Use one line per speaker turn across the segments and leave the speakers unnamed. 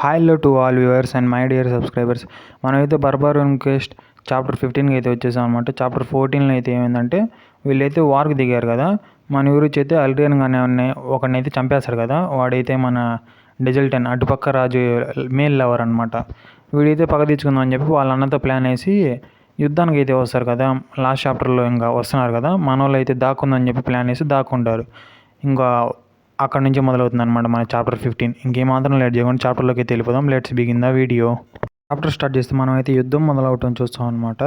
Hello to all viewers and my dear subscribers. మనమైతే బర్బరన్ quest chapter 15కి అయితే వచ్చేసాం అనమాట. చాప్టర్ 14లో అయితే ఏమైందంటే వీళ్ళైతే వార్కి దిగారు కదా. మన ఊరికి అయితే అల్డ్రియన్ గానే ఒకడినైతే చంపేస్తాడు కదా. వాడైతే మన డెజల్టన్ అటుపక్క రాజు మేల్ లవర్ అనమాట. వీడైతే పగ తీర్చుకుందాం అని చెప్పి వాళ్ళ అన్నతో ప్లాన్ వేసి యుద్ధానికి అయితే వస్తారు కదా. లాస్ట్ చాప్టర్లో ఇంకా వస్తున్నారు కదా. మన వాళ్ళు అయితే దాక్కుందని చెప్పి ప్లాన్ వేసి దాక్కుంటారు. ఇంకా అక్కడ నుంచి మొదలవుతుంది అనమాట మన చాప్టర్ 15. ఇంకేమాత్రం లేట్ చేయకుండా చాప్టర్లోకి అయితే వెళ్ళిపోదాం. Let's begin the video. Chapter start చేస్తే మనం అయితే యుద్ధం మొదలవటం చూస్తాం అనమాట.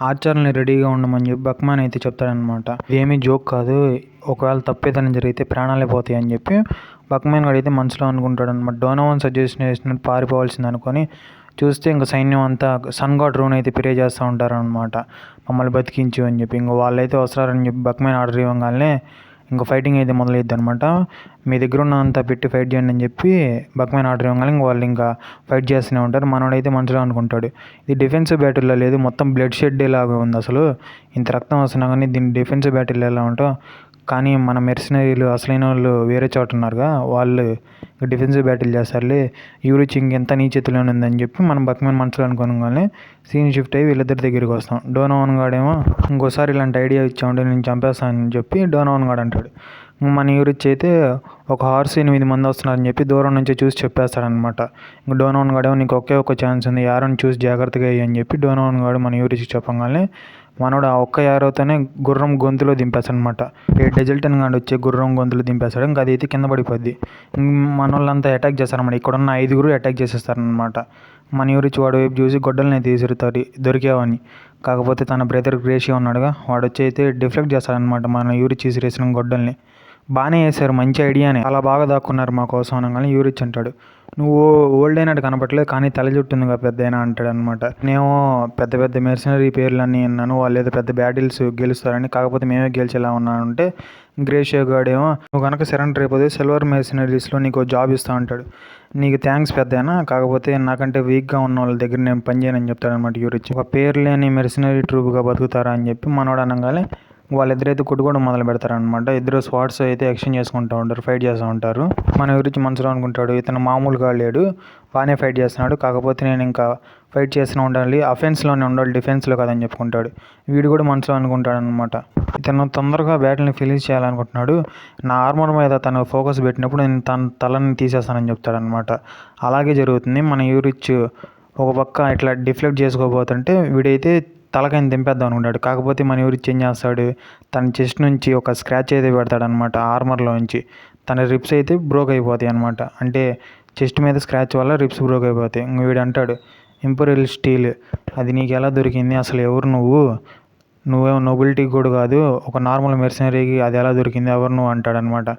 ఆర్చర్ని రెడీగా ఉండమని చెప్పి బక్మాన్ అయితే చెప్తాడనమాట. ఇదేమీ జోక్ కాదు, ఒకవేళ తప్పేదని జరిగితే ప్రాణాలే పోతాయి అని చెప్పి బక్మాన్ గడు అయితే మనసులో అనుకుంటాడు అనమాట. డోనోవన్ సజెషన్ చేసినట్టు పారిపోవాల్సింది అనుకొని చూస్తే ఇంకా సైన్యం అంతా సన్ గాడ్ రూన్ అయితే ప్రే చేస్తూ ఉంటారనమాట. మమ్మల్ని బతికించు అని చెప్పి. ఇంకా వాళ్ళైతే వస్తారని చెప్పి బక్మాన్ ఆర్డర్ ఇవ్వగానే ఇంకా ఫైటింగ్ అయితే మొదలైద్ది అనమాట. మీ దగ్గర ఉన్నంత పెట్టి ఫైట్ చేయండి అని చెప్పి బక్మాన్ ఆర్డర్ ఇవ్వగానే ఇంకా వాళ్ళు ఇంకా ఫైట్ చేస్తూనే ఉంటారు. మనోడైతే మనసులో అనుకుంటాడు, ఇది డిఫెన్సివ్ బ్యాటిల్లో లేదు, మొత్తం బ్లడ్ షెడ్ లాగా ఉంది. అసలు ఇంత రక్తం వస్తున్నా కానీ దీన్ని డిఫెన్సివ్ బ్యాటిల్ ఎలా ఉంటావు, కానీ మన మెర్సినరీలు అసలైన వాళ్ళు వేరే చోట ఉన్నారుగా, వాళ్ళు డిఫెన్సివ్ బ్యాటిల్ చేస్తారులే, యూరిచ్ ఇంకెంత నీ చేతిలోనే ఉందని చెప్పి మనం బక్మాన్ మనసులో అనుకోగానే సీన్ షిఫ్ట్ అయ్యి వీళ్ళిద్దరి దగ్గరికి వస్తాం. డోనోవన్ గాడేమో ఇంకోసారి ఇలాంటి ఐడియా ఇచ్చామంటే నేను చంపేస్తానని చెప్పి డోనోవన్ గాడు అంటాడు. మన యూరిచ్ అయితే ఒక హార్స్ 8 మంది వస్తున్నారని చెప్పి దూరం నుంచి చూసి చెప్పేస్తాడనమాట. ఇంక డోనోవన్ గాడేమో నీకు ఒకే ఒక ఛాన్స్ ఉంది, యారోని చూసి జాగ్రత్తగా అయ్యి అని చెప్పి డోనోవన్ గాడు మన యూరిచ్కి చెప్పగానే మనోడు ఆ ఒక్క యారోతోనే గుర్రం గొంతులో దింపేస్తాడనమాట. డెజల్టన్ గాడు వచ్చే గుర్రం గొంతులో దింపేస్తాడు. ఇంకా అది అయితే కింద పడిపోద్ది. మన వాళ్ళంతా అటాక్ చేస్తారన్నమాట. ఇక్కడున్న 5 అటాక్ చేసేస్తారనమాట. మన యూరిచ్ వాడు వైపు చూసి గొడ్డల్ని అయితే తీసిరుతాడు దొరికావని. కాకపోతే తన బ్రదర్ గ్రేషియో ఉన్నాడుగా, వాడు వచ్చి అయితే డిఫ్లెక్ట్ చేస్తాడనమాట మన యూరిచ్ తీసిరేసిన గొడ్డల్ని. బాగానే వేశారు, మంచి ఐడియానే, అలా బాగా దాక్కున్నారు మా కోసం అనగానే యూరిచ్ అంటాడు, నువ్వు ఓల్డ్ అయినట్టు కనపట్లేదు కానీ తల చుట్టుందిగా పెద్ద అయినా అంటాడు అనమాట. నేను పెద్ద పెద్ద మెర్సినరీ పేర్లన్నీ విన్నాను, వాళ్ళు ఏదో పెద్ద బ్యాటిల్స్ గెలుస్తారని, కాకపోతే మేమే గెలిచేలా ఉన్నానంటే గ్రేషియో గాడేమో నువ్వు కనుక సరెండర్ అయిపోతే సిల్వర్ మెర్సినరీస్లో నీకు జాబ్ ఇస్తా అంటాడు. నీకు థ్యాంక్స్ పెద్దయినా, కాకపోతే నాకంటే వీక్గా ఉన్న వాళ్ళ దగ్గర నేను పని చేయనని చెప్తాడు అనమాట యూరిచ్. ఒక పేరు లేని మెర్సినరీ ట్రూప్గా బతుకుతారా అని చెప్పి మనోడు అనగానే వాళ్ళిద్దరైతే కొట్టుకోవడం మొదలు పెడతారనమాట. ఇద్దరు స్వాట్స్ అయితే ఎక్స్చేంజ్ చేసుకుంటూ ఉంటారు, ఫైట్ చేస్తూ ఉంటారు. మన గురించి మనసులో అనుకుంటాడు, ఇతను మామూలుగా లేడు, బాగానే ఫైట్ చేస్తున్నాడు, కాకపోతే నేను ఇంకా ఫైట్ చేస్తూనే ఉండాలి, అఫెన్స్లోనే ఉండాలి, డిఫెన్స్లో కదని చెప్పుకుంటాడు. వీడు కూడా మనసులో అనుకుంటాడు అనమాట, ఇతను తొందరగా బ్యాటిల్ని ఫినిష్ చేయాలనుకుంటున్నాడు, నా ఆర్మర్ మీద తను ఫోకస్ పెట్టినప్పుడు నేను తన తలని తీసేస్తానని చెప్తాడనమాట. అలాగే జరుగుతుంది. మన యూరిచ్ ఒక పక్క ఇట్లా డిఫ్లెక్ట్ చేసుకోబోతుంటే వీడైతే తలకాయని దింపేద్దాం అనుకుంటాడు. కాకపోతే మన యూరిచ్ ఏం చేస్తాడు, తన చెస్ట్ నుంచి ఒక స్క్రాచ్ అయితే పెడతాడనమాట ఆర్మర్లో నుంచి. తన రిప్స్ అయితే బ్రోక్ అయిపోతాయి అనమాట. అంటే చెస్ట్ మీద స్క్రాచ్ వల్ల రిప్స్ బ్రోక్ అయిపోతాయి. వీడు అంటాడు, ఇంపీరియల్ స్టీల్ అది నీకు ఎలా దొరికింది, అసలు ఎవరు నువ్వేమో నొబిలిటీ కూడా కాదు, ఒక నార్మల్ మెర్సినరీకి అది ఎలా దొరికింది, ఎవరు నువ్వు అంటాడనమాట.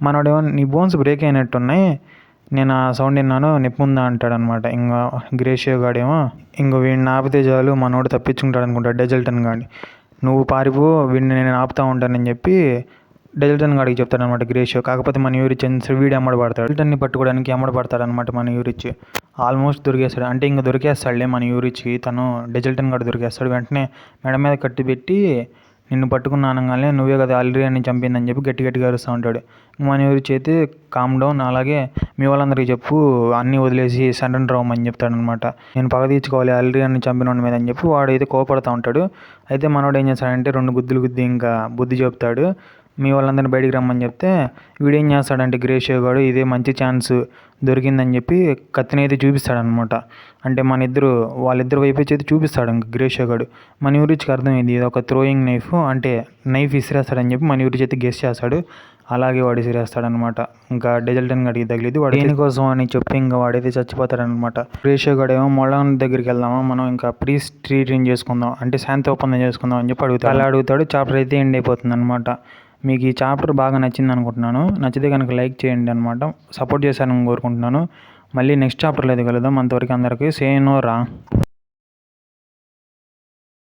మనోడేమో నీ బోన్స్ బ్రేక్ అయినట్టున్నాయి, నేను ఆ సౌండ్ విన్నాను, నిప్పుందా అంటాడనమాట. ఇంకా గ్రేషియో గాడేమో ఇంకో వీడిని ఆపితే చాలు మనోడు తప్పించుకుంటాడు అనుకుంటాడు డెజల్టన్ గాడిని. నువ్వు పారిపో, వీడిని నేను ఆపుతా ఉంటానని చెప్పి డెజల్టన్ గాడికి చెప్తాడనమాట గ్రేషియో. కాకపోతే మన యూరిచ్ వీడు ఎమ్మడి పడతాడు, డెజల్టన్ని పట్టుకోవడానికి ఎమ్మడి పడతాడనమాట మన యూరిచ్. ఆల్మోస్ట్ దొరికేస్తాడు, అంటే ఇంకా దొరికేస్తాడులే మన యూరిచ్కి. తను డెజల్టన్ గాడు దొరికేస్తాడు. వెంటనే మెడ మీద కట్టి పెట్టి నిన్ను పట్టుకున్న అనగానే నువ్వే కదా అల్డ్రియన్ని చంపిందని చెప్పి గట్టిగా అరుస్తూ ఉంటాడు. మన యూరిచ్ అయితే కామ్ డౌన్, అలాగే మీ వాళ్ళందరికీ చెప్పు అన్నీ వదిలేసి సరెండర్ అవ్వమని చెప్తాడనమాట. నేను పగ తీర్చుకోవాలి అల్డ్రియన్ని చంపిన మీద అని చెప్పి వాడు అయితే కోపడుతూ ఉంటాడు. అయితే మనోడు ఏం చేస్తాడంటే 2 గుద్దులు గుద్ది ఇంకా బుద్ధి చెప్తాడు. మీ వాళ్ళందరినీ బయటికి రమ్మని చెప్తే వీడేం చేస్తాడంటే గ్రేషియో గాడు ఇదే మంచి ఛాన్స్ దొరికిందని చెప్పి కత్తిని అయితే చూపిస్తాడనమాట. అంటే వాళ్ళిద్దరు వైపు అయితే చూపిస్తాడు ఇంకా గ్రేషియో గాడు. మన యూరిచ్కి అర్థమైంది ఇది ఒక థ్రోయింగ్ నైఫ్, అంటే నైఫ్ విసిరేస్తాడని చెప్పి మన యూరిచ్ అయితే గెస్ చేస్తాడు. అలాగే వాడు విసిరేస్తాడనమాట. ఇంకా డెజల్టన్ గడికి తగిలిది. వాడు దేనికోసం అని చెప్పి ఇంకా వాడైతే చచ్చిపోతాడనమాట. గ్రేషియో గాడేమో మొలాన్ దగ్గరికి వెళ్దామా, మనం ఇంకా ప్రీస్ ట్రీట్మెంట్ చేసుకుందాం, అంటే శాంతి ఒప్పందం చేసుకుందాం అని చెప్పి అడుగుతాడు. అలా అడుగుతాడు. చాప్టర్ అయితే ఎండ్ అయిపోతుంది అనమాట. మీకు ఈ చాప్టర్ బాగా నచ్చింది అనుకుంటున్నాను. నచ్చితే కనుక లైక్ చేయండి అనమాట, సపోర్ట్ చేశారని కోరుకుంటున్నాను. మళ్ళీ నెక్స్ట్ చాప్టర్లో అయితే కలుద్దాం. అంతవరకు అందరికీ సే నో రా.